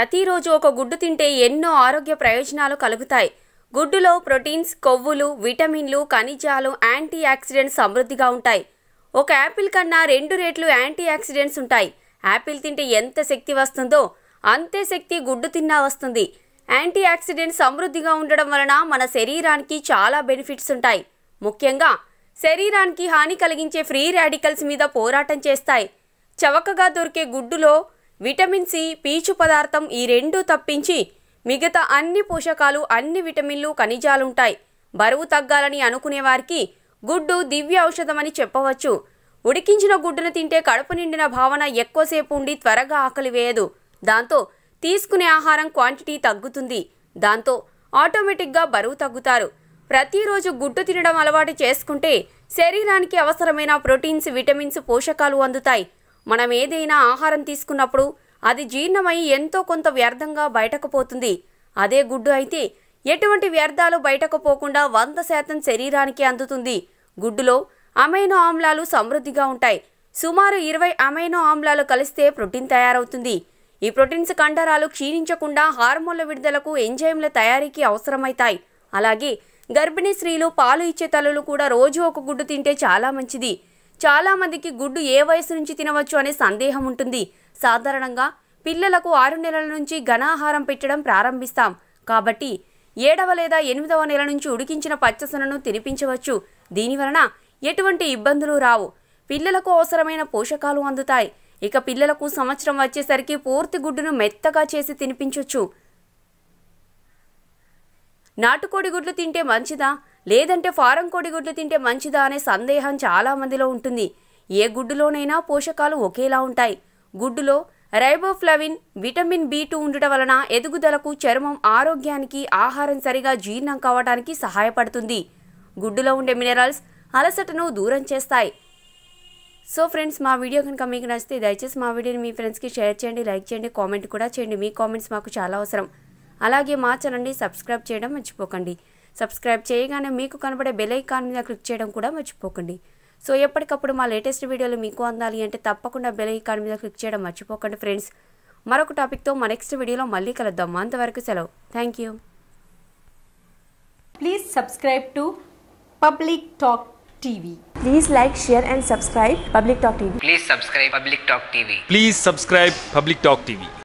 ప్రతిరోజు ఒక గుడ్డు తింటే ఎన్నో ఆరోగ్య ప్రయోజనాలు కలుగుతాయి. గుడ్డులో ప్రోటీన్స్, కొవ్వులు, విటమిన్లు, ఖనిజాలు, యాంటీ ఆక్సిడెంట్స్ సమృద్ధిగా ఉంటాయి. ఒక యాపిల్ కన్నా 2 రెట్లు యాంటీ ఆక్సిడెంట్స్ ఉంటాయి. యాపిల్ తింటే ఎంత శక్తి వస్తుందో అంతే శక్తి గుడ్డు తిన్నా వస్తుంది. యాంటీ ఆక్సిడెంట్స్ సమృద్ధిగా ఉండడం వలన మన శరీరానికి చాలా బెనిఫిట్స్ ఉంటాయి. ముఖ్యంగా శరీరానికి హాని కలిగించే ఫ్రీ రాడికల్స్ మీద పోరాటం చేస్తాయి. చవకగా దొరికే గుడ్డులో విటమిన్ సి, పీచు పదార్థం ఈ రెండూ తప్పించి మిగతా అన్ని పోషకాలు, అన్ని విటమిన్లు, ఖనిజాలుంటాయి. బరువు తగ్గాలని అనుకునే వారికి గుడ్డు దివ్య ఔషధమని చెప్పవచ్చు. ఉడికించిన గుడ్డును తింటే కడుపు నిండిన భావన ఎక్కువసేపు ఉండి త్వరగా ఆకలి వేయదు. దాంతో తీసుకునే ఆహారం క్వాంటిటీ తగ్గుతుంది. దాంతో ఆటోమేటిక్గా బరువు తగ్గుతారు. ప్రతిరోజు గుడ్డు తినడం అలవాటు చేసుకుంటే శరీరానికి అవసరమైన ప్రోటీన్స్, విటమిన్స్, పోషకాలు అందుతాయి. మనం ఏదైనా ఆహారం తీసుకున్నప్పుడు అది జీర్ణమై ఎంతో కొంత వ్యర్థంగా బయటకు పోతుంది. అదే గుడ్డు అయితే ఎటువంటి వ్యర్థాలు బయటకు పోకుండా 100% శరీరానికి అందుతుంది. గుడ్డులో అమైనో ఆమ్లాలు సమృద్ధిగా ఉంటాయి. సుమారు 20 అమైనో ఆమ్లాలు కలిస్తే ప్రోటీన్ తయారవుతుంది. ఈ ప్రోటీన్స్ కండరాలు క్షీణించకుండా హార్మోన్ల విడుదలకు, ఎంజైమ్ల తయారీకి అవసరమవుతాయి. అలాగే గర్భిణీ స్త్రీలు, పాలు ఇచ్చే తల్లులు కూడా రోజు ఒక గుడ్డు తింటే చాలా మంచిది. చాలా మందికి గుడ్డు ఏ వయసు నుంచి తినవచ్చు అనే సందేహం ఉంటుంది. సాధారణంగా పిల్లలకు 6 నెలల నుంచి ఘనాహారం పెట్టడం ప్రారంభిస్తాం. కాబట్టి 7వ లేదా 8వ నెల నుంచి ఉడికించిన పచ్చసొనను తినిపించవచ్చు. దీనివలన ఎటువంటి ఇబ్బందులు రావు. పిల్లలకు అవసరమైన పోషకాలు అందుతాయి. ఇక పిల్లలకు సంవత్సరం వచ్చేసరికి పూర్తి గుడ్డును మెత్తగా చేసి తినిపించవచ్చు. నాటుకోడి గుడ్లు తింటే మంచిదా, లేదంటే ఫారం కోడి గుడ్లు తింటే మంచిదా అనే సందేహం చాలా మందిలో ఉంటుంది. ఏ గుడ్డులోనైనా పోషకాలు ఒకేలా ఉంటాయి. గుడ్డులో రైబోఫ్లావిన్, విటమిన్ B2 ఉండటం వలన ఎదుగుదలకు, చర్మం ఆరోగ్యానికి, ఆహారం సరిగా జీర్ణం కావడానికి సహాయపడుతుంది. గుడ్డులో ఉండే మినరల్స్ అలసటను దూరం చేస్తాయి. సో ఫ్రెండ్స్, మా వీడియో కనుక మీకు నచ్చితే దయచేసి మా వీడియోని మీ ఫ్రెండ్స్కి షేర్ చేయండి, లైక్ చేయండి, కామెంట్ కూడా చేయండి. మీ కామెంట్స్ మాకు చాలా అవసరం. అలాగే మా ఛానల్ని సబ్స్క్రైబ్ చేయడం మర్చిపోకండి. సబ్స్క్రైబ్ చేయగానే మీకు కనబడే బెల్ ఐకాన్ మీద క్లిక్ చేయడం కూడా మర్చిపోకండి. సో ఎప్పటికప్పుడు మా లేటెస్ట్ వీడియోలు మీకు అందాలి అంటే తప్పకుండా బెల్ ఐకాన్ మీద క్లిక్ చేయడం మర్చిపోకండి ఫ్రెండ్స్. మరొక టాపిక్తో మా నెక్స్ట్ వీడియోలో మళ్ళీ కలుద్దాం. అంతవరకు సెలవు. Thank you. Please subscribe to Public Talk TV. Please like, share and subscribe Public Talk TV. Please subscribe Public Talk TV. Please subscribe Public Talk TV.